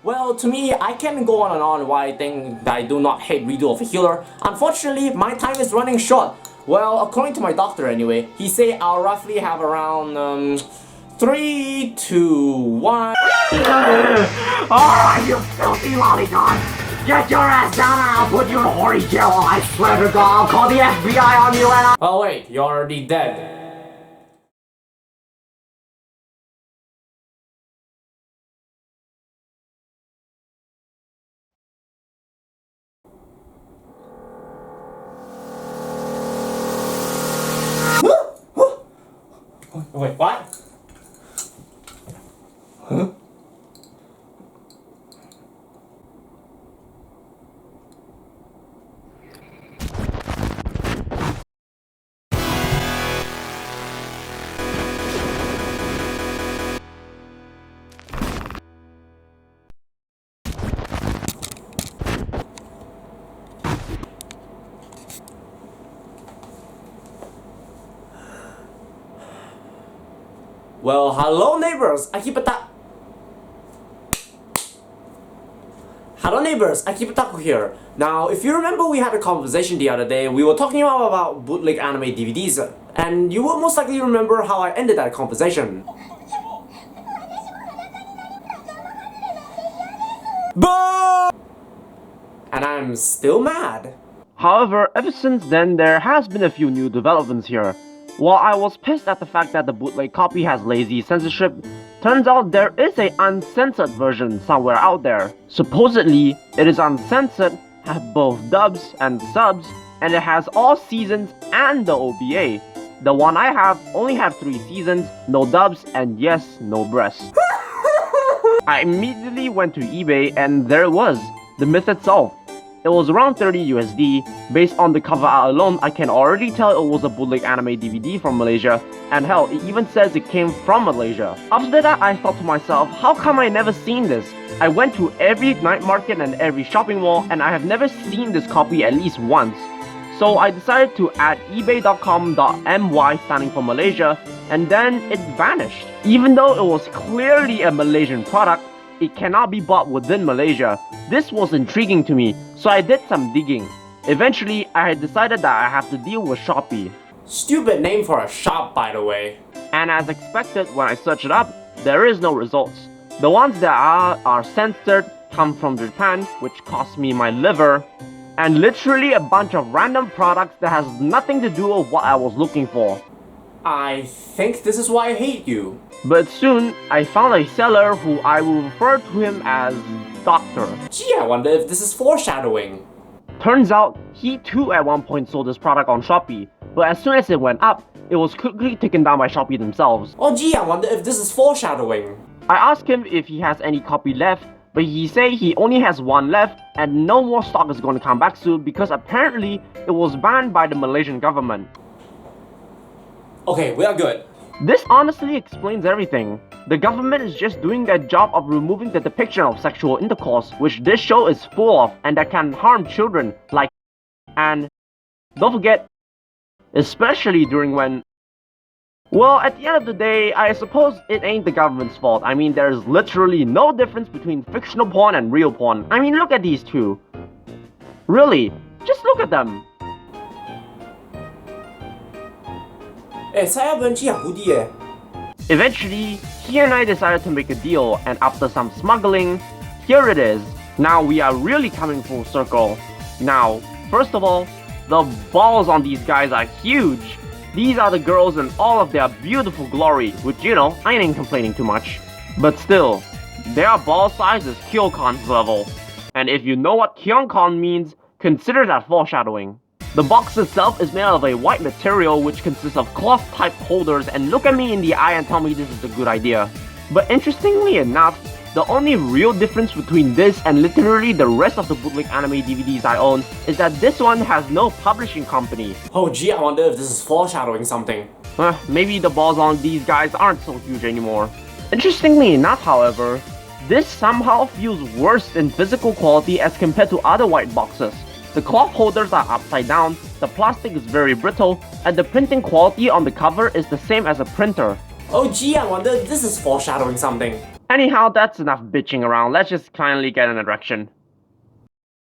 Well, to me, I can go on and on why I think that I do not hate redo of a healer. Unfortunately, my time is running short. Well, according to my doctor anyway, he say I'll roughly have around 3 to 1. Oh, you filthy lollipop! Get your ass down and I'll put you in hoary jail. I swear to God, I'll call the FBI on you and Oh wait, you're already dead. Wait, what? Huh? Well, hello neighbors, Hello neighbors, Akibataku here. Now, if you remember we had a conversation the other day, we were talking about bootleg anime DVDs, and you will most likely remember how I ended that conversation. Boo! And I'm still mad. However, ever since then, there has been a few new developments here. While I was pissed at the fact that the bootleg copy has lazy censorship, turns out there is a uncensored version somewhere out there. Supposedly, it is uncensored, have both dubs and subs, and it has all seasons and the OVA. The one I have only had 3 seasons, no dubs, and yes, no breasts. I immediately went to eBay and there it was, the myth itself. It was around 30 USD. Based on the cover art alone, I can already tell it was a bootleg anime DVD from Malaysia, and hell, it even says it came from Malaysia. After that, I thought to myself, how come I never seen this? I went to every night market and every shopping mall, and I have never seen this copy at least once. So I decided to add ebay.com.my standing for Malaysia, and then it vanished. Even though it was clearly a Malaysian product, it cannot be bought within Malaysia. This was intriguing to me, so I did some digging. Eventually, I had decided that I have to deal with Shopee. Stupid name for a shop, by the way. And as expected, when I search it up, there is no results. The ones that are censored come from Japan, which cost me my liver, and literally a bunch of random products that has nothing to do with what I was looking for. I think this is why I hate you. But soon, I found a seller who I will refer to him as Doctor. Gee, I wonder if this is foreshadowing. Turns out, he too at one point sold this product on Shopee, but as soon as it went up, it was quickly taken down by Shopee themselves. Oh gee, I wonder if this is foreshadowing. I asked him if he has any copy left, but he say he only has 1 left and no more stock is going to come back soon because apparently it was banned by the Malaysian government. Okay, we are good. This honestly explains everything. The government is just doing their job of removing the depiction of sexual intercourse, which this show is full of and that can harm children, like, and don't forget, especially during when, well, at the end of the day, I suppose it ain't the government's fault. I mean, there's literally no difference between fictional porn and real porn. I mean, look at these two. Really, just look at them. Saya benci Yahudi eh. Eventually, he and I decided to make a deal, and after some smuggling, here it is. Now we are really coming full circle. Now, first of all, the balls on these guys are huge. These are the girls in all of their beautiful glory, which, you know, I ain't complaining too much. But still, their ball size is Kokon's level. And if you know what Kokon means, consider that foreshadowing. The box itself is made out of a white material which consists of cloth type holders, and look at me in the eye and tell me this is a good idea. But interestingly enough, the only real difference between this and literally the rest of the bootleg anime DVDs I own is that this one has no publishing company. Oh gee, I wonder if this is foreshadowing something. Maybe the balls on these guys aren't so huge anymore. Interestingly enough, however, this somehow feels worse in physical quality as compared to other white boxes. The cloth holders are upside down, the plastic is very brittle, and the printing quality on the cover is the same as a printer. Oh gee, I wonder if this is foreshadowing something. Anyhow, that's enough bitching around. Let's just finally get an erection.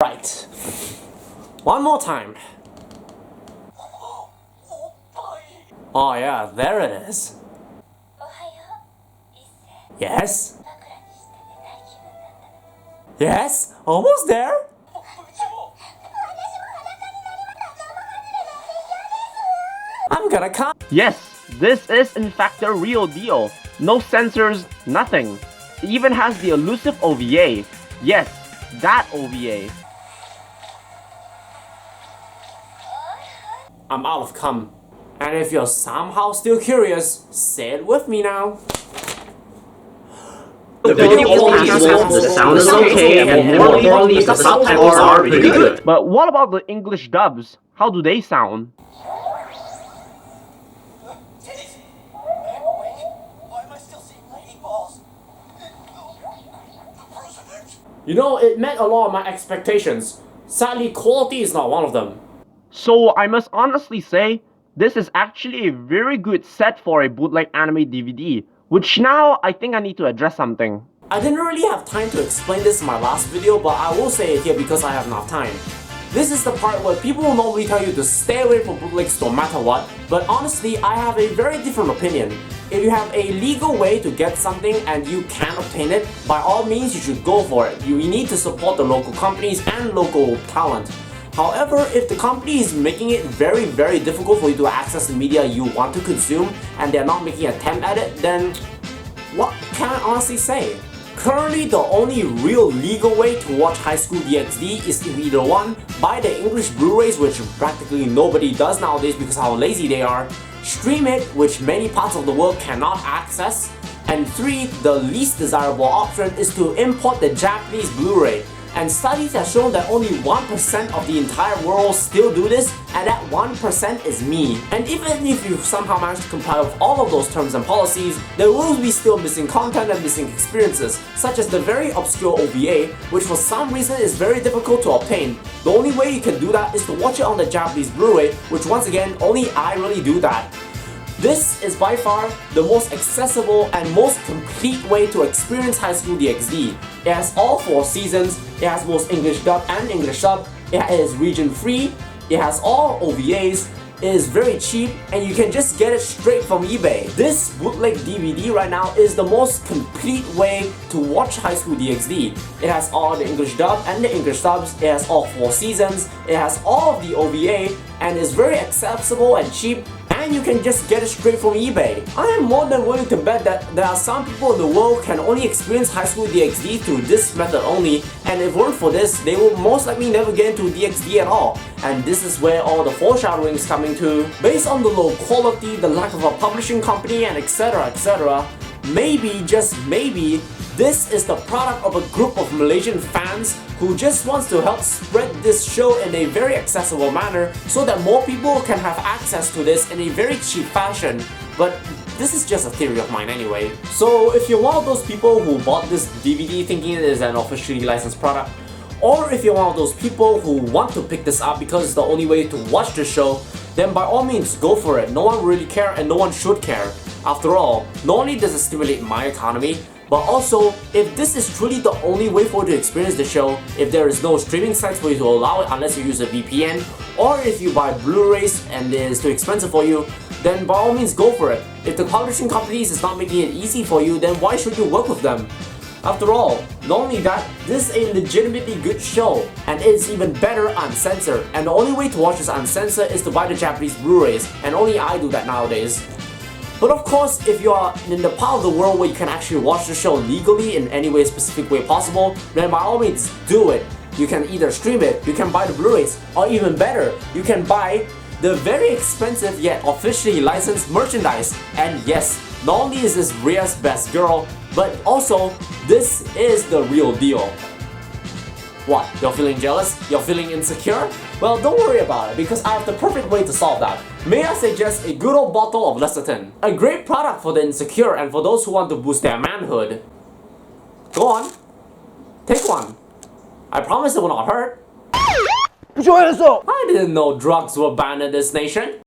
Right. One more time. Oh yeah, there it is. Yes? Yes? Almost there? I'm gonna come. Yes, this is in fact the real deal. No censors, nothing. It even has the elusive OVA. Yes, that OVA. I'm out of cum. And if you're somehow still curious, say it with me now. The video quality is low, the sound is okay, and more importantly, the subtitles are pretty good. But what about the English dubs? How do they sound? You know, it met a lot of my expectations. Sadly, quality is not one of them. So I must honestly say, this is actually a very good set for a bootleg anime DVD, which now I think I need to address something. I didn't really have time to explain this in my last video, but I will say it here because I have enough time. This is the part where people will normally tell you to stay away from bootlegs no matter what, but honestly, I have a very different opinion. If you have a legal way to get something and you can obtain it, by all means you should go for it. You need to support the local companies and local talent. However, if the company is making it very, very difficult for you to access the media you want to consume and they're not making an attempt at it, then what can I honestly say? Currently, the only real legal way to watch High School DxD is either one, buy the English Blu-rays, which practically nobody does nowadays because how lazy they are, stream it, which many parts of the world cannot access, and 3, the least desirable option is to import the Japanese Blu-ray. And studies have shown that only 1% of the entire world still do this, and that 1% is me. And even if you somehow manage to comply with all of those terms and policies, there will be still missing content and missing experiences, such as the very obscure OVA, which for some reason is very difficult to obtain. The only way you can do that is to watch it on the Japanese Blu-ray, which once again, only I really do that. This is by far the most accessible and most complete way to experience High School DxD. It has all 4 seasons, it has both English dub and English sub, it is region free, it has all OVAs, it is very cheap, and you can just get it straight from eBay. This bootleg DVD right now is the most complete way to watch High School DxD. It has all the English dub and the English subs, it has all 4 seasons, it has all of the OVA, and is very accessible and cheap, and you can just get it straight from eBay. I am more than willing to bet that there are some people in the world can only experience High School DxD through this method only, and if it weren't for this, they will most likely never get into DxD at all. And this is where all the foreshadowing is coming to. Based on the low quality, the lack of a publishing company, and etc, maybe, just maybe, this is the product of a group of Malaysian fans who just wants to help spread this show in a very accessible manner so that more people can have access to this in a very cheap fashion. But this is just a theory of mine anyway. So if you're one of those people who bought this DVD thinking it is an officially licensed product, or if you're one of those people who want to pick this up because it's the only way to watch the show, then by all means go for it. No one really care and no one should care. After all, not only does it stimulate my economy, but also, if this is truly the only way for you to experience the show, if there is no streaming sites for you to allow it unless you use a VPN, or if you buy Blu-rays and it is too expensive for you, then by all means go for it. If the publishing companies is not making it easy for you, then why should you work with them? After all, not only that, this is a legitimately good show, and it is even better uncensored, and the only way to watch this uncensored is to buy the Japanese Blu-rays, and only I do that nowadays. But of course, if you are in the part of the world where you can actually watch the show legally in any way specific way possible, then by all means do it. You can either stream it, you can buy the Blu-rays, or even better, you can buy the very expensive yet officially licensed merchandise. And yes, not only is this Rhea's best girl, but also this is the real deal. What? You're feeling jealous? You're feeling insecure? Well, don't worry about it because I have the perfect way to solve that. May I suggest a good old bottle of lecithin? A great product for the insecure and for those who want to boost their manhood. Go on. Take one. I promise it will not hurt. I didn't know drugs were banned in this nation.